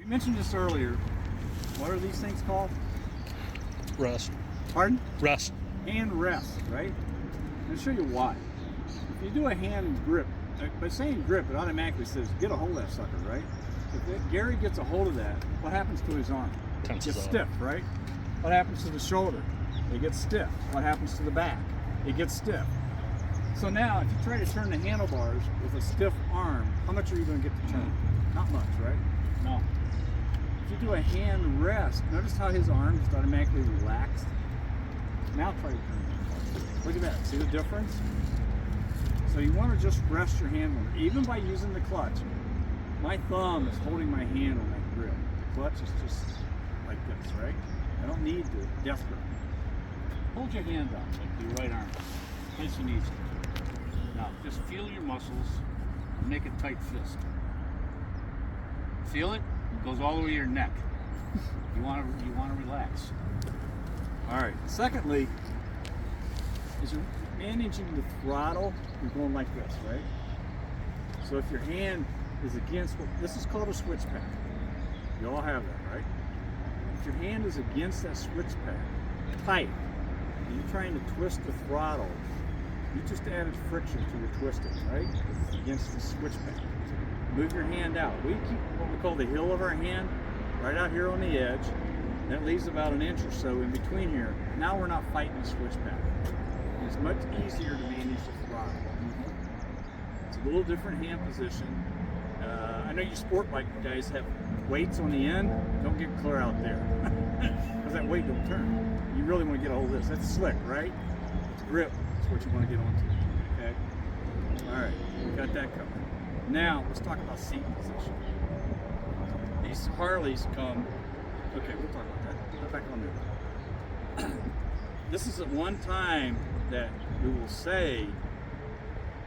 mentioned this earlier. What are these things called? Rest. Pardon? Rest. Hand rest, right? I'll show you why. If you do a hand grip, by saying grip, it automatically says get a hold of that sucker, right? If Gary gets a hold of that, what happens to his arm? It gets stiff, right? What happens to the shoulder? It gets stiff. What happens to the back? It gets stiff. So now, if you try to turn the handlebars with a stiff arm, how much are you going to get to turn? Not much, right? No. If you do a hand rest, notice how his arm just automatically relaxed. Now try to turn it. Look at that. See the difference? So you want to just rest your hand on it. Even by using the clutch, my thumb is holding my hand on that grip. The clutch is just like this, right? I don't need the death grip. Hold your hand up, like your right arm, in case you need to. Now, just feel your muscles and make a tight fist. Feel it? It goes all the way to your neck. You want to relax. All right. Secondly, as you're managing the throttle, you're going like this, right? So if your hand is against this is called a switch pad. You all have that, right? If your hand is against that switch pad, tight, and you're trying to twist the throttle, you just added friction to your twisting, right? It's against the switch pad. Move your hand out. We keep what we call the heel of our hand right out here on the edge. That leaves about an inch or so in between here. Now we're not fighting the switch pad. It's much easier to manage the throttle. It's a little different hand position. I know you sport bike guys have weights on the end. Don't get clear out there because that weight don't turn. You really want to get a hold of this. That's slick, right? It's grip. That's what you want to get onto. Okay. All right. We got that covered. Now let's talk about seat position. These Harleys come. Okay, we'll talk about that. Get back on there. This is at one time that we will say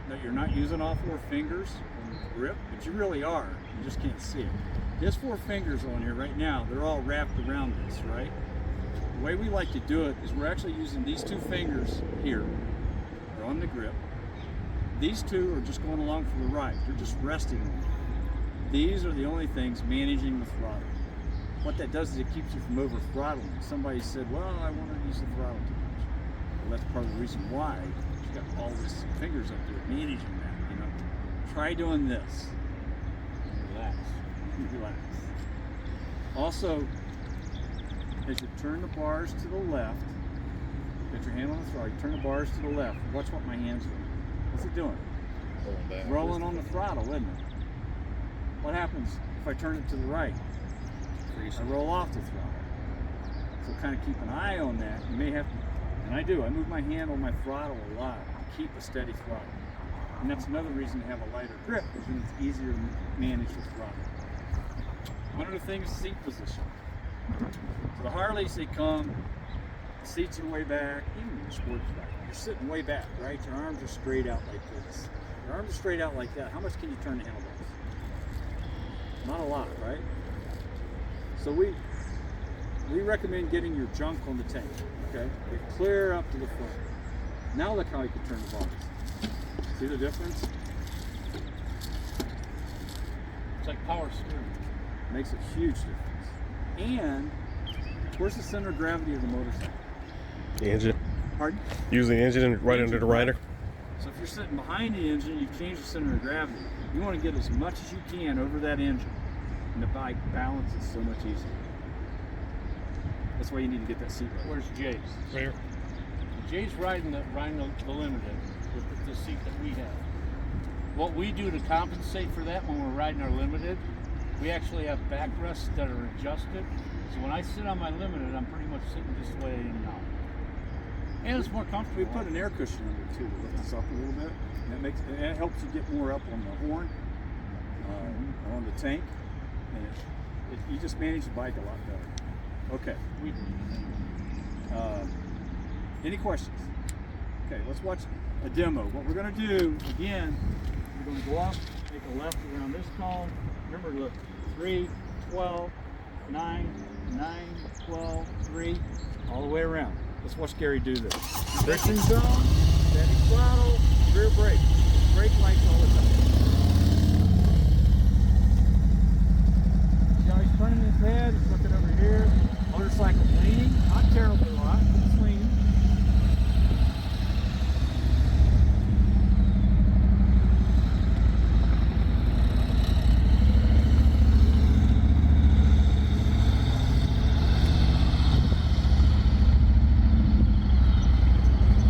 that you're not using all four fingers on the grip, but you really are. You just can't see it. There's four fingers on here right now. They're all wrapped around this, right? The way we like to do it is we're actually using these two fingers here. They're on the grip. These two are just going along for the ride. They're just resting on it. These are the only things managing the throttle. What that does is it keeps you from over throttling. Somebody said, well, I want to use the throttle too much. Well, that's part of the reason why you got all these fingers up there managing that, you know. Try doing this. Relax. Relax. Also, as you turn the bars to the left, get your hand on the throttle, you turn the bars to the left. Watch what my hand's doing. What's it doing? Rolling on the throttle, isn't it? What happens if I turn it to the right? I roll off the throttle. So kind of keep an eye on that. You may have to, and I do, I move my hand on my throttle a lot to keep a steady throttle. And that's another reason to have a lighter grip, because then it's easier to manage the throttle. One of the things is seat position. So the Harleys, they come, the seats are way back, even your sports bike. You're sitting way back, right? Your arms are straight out like this. Your arms are straight out like that. How much can you turn the handlebars? Not a lot, right? So we recommend getting your junk on the tank, okay? Get clear up to the front. Now look how you can turn the bars. See the difference? It's like power steering. Makes a huge difference. And where's the center of gravity of the motorcycle? The engine. Pardon? Use the engine right under the rider. So if you're sitting behind the engine, you change the center of gravity. You want to get as much as you can over that engine. And the bike balance is so much easier. That's why you need to get that seat right. Where's Jay's? Right here. Jay's riding the Limited with the seat that we have. What we do to compensate for that when we're riding our Limited, we actually have backrests that are adjusted. So when I sit on my Limited, I'm pretty much sitting this way and out. And it's more comfortable. We put an air cushion under too to lift us up a little bit. And it helps you get more up on the horn, on the tank. And you just manage the bike a lot better. Okay. Any questions? Okay, let's watch a demo. What we're going to do, again, we're going to go off, take a left around this cone. Remember, look, 3, 12, 9, 9, 12, 3, all the way around. Let's watch Gary do this. Friction zone, steady throttle, rear brake. Brake lights all the time. See how he's turning head, looking over here. Motorcycle leaning, not terribly a lot, it's leaning.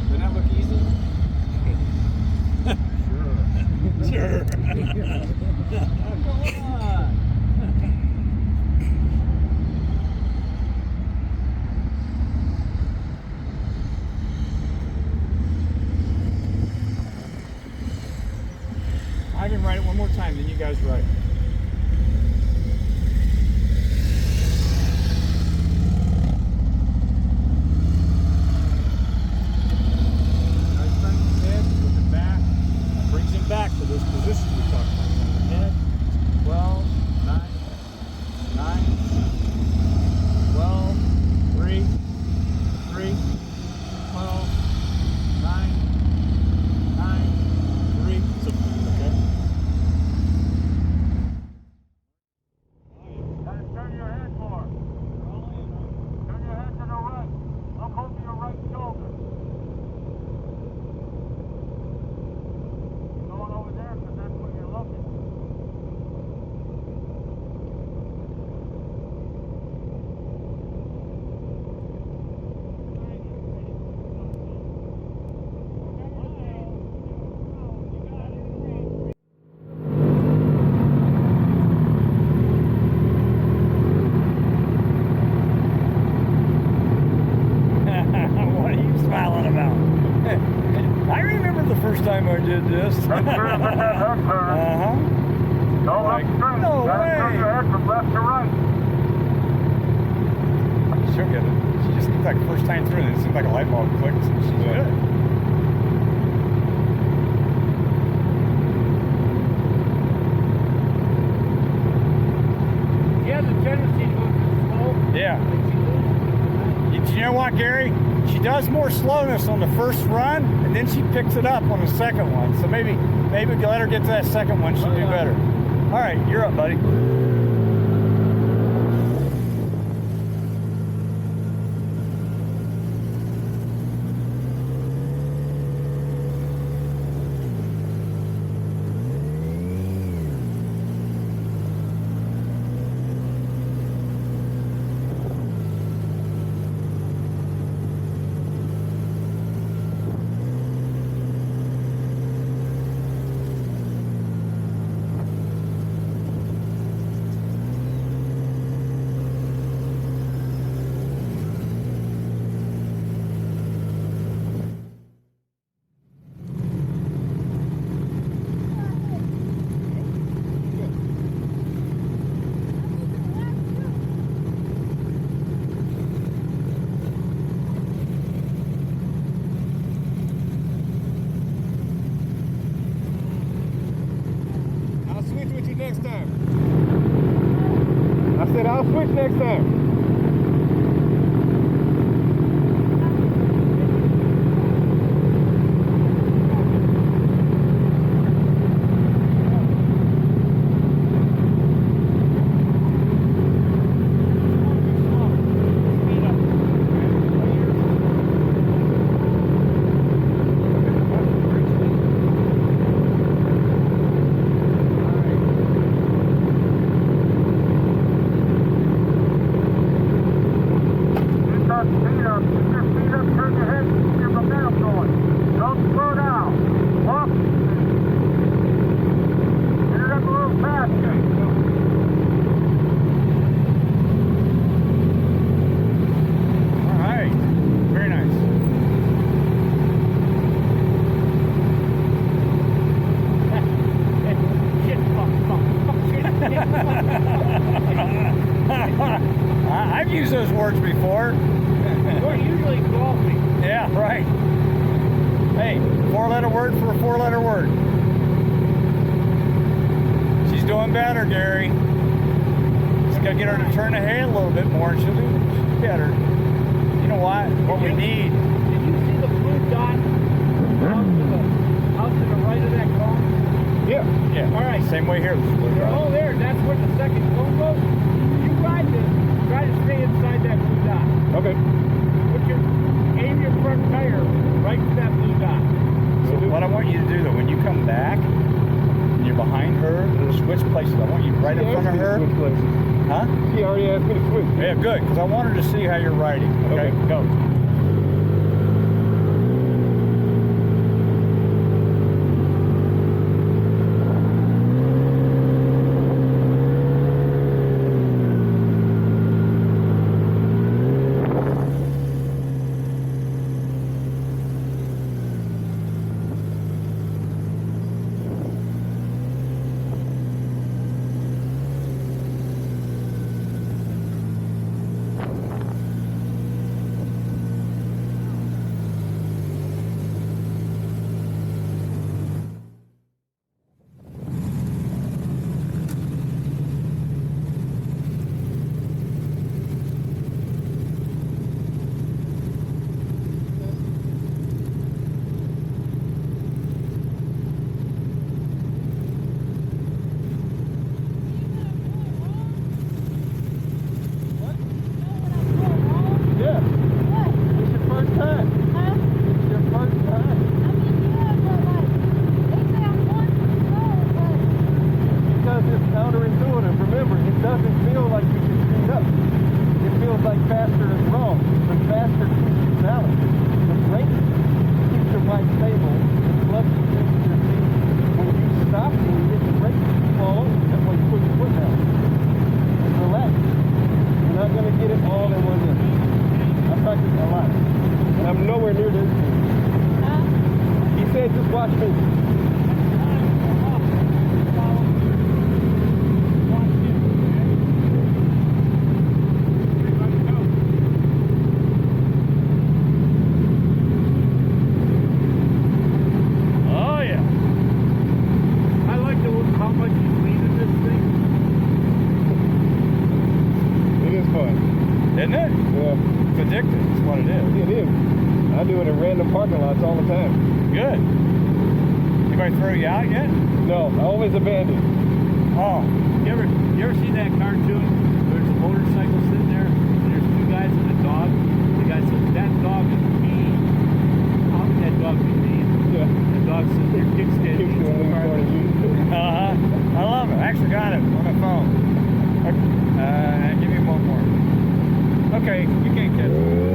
Doesn't that look easy? Sure. Come on. I can write it one more time, then you guys write. Nice turn his head, looking back. Brings him back to those positions we talked about. Head, 12, 9, 9, 12, 3, 3, 12, 9, 9, 3. So, okay. Turn your head more. Turn your head to the right. Look over your right shoulder. You're going over there because that's where you're looking. What are you smiling about? I remember the first time I did this. Make sure you get that head turn. Uh-huh. Don't Like, look straight. no You gotta turn way. your head from left to right. She'll get it. She just looked like first time through, and it seemed like a light bulb clicked. She's good. He has a tendency to go too slow. Yeah. You know what, Gary? She does more slowness on the first run, and then she picks it up on the second one. So maybe we can let her get to that second one. She'll do better. All right, you're up, buddy. Next time. I said I'll switch next time. I've used those words before. We're usually golfing. Yeah, right. Hey, 4-letter word for a 4-letter word. She's doing better, Gary. Just gotta get her to turn the head a little bit more and she'll do better. You know what? What we need. Did you see the blue dot out to the right of that cone? Yeah. Yeah. All right. Same way here. Oh, there. That's where the second cone goes. You ride this. places. Huh? She already asked me to switch. Yeah, good, because I wanted to see how you're riding. Okay, Okay. go. Isn't it? Yeah. It's addictive. It's what it is. It is. I do it in random parking lots all the time. Good. Anybody throw you out yet? No, I always abandon. Oh. You ever seen that cartoon? There's a motorcycle sitting there, and there's two guys and a dog. The guy says, that dog is mean. How can that dog be mean? Yeah. The dog sits there, kickstands. I love it. I actually got it on my phone. Give me one more. Okay, you can't get it.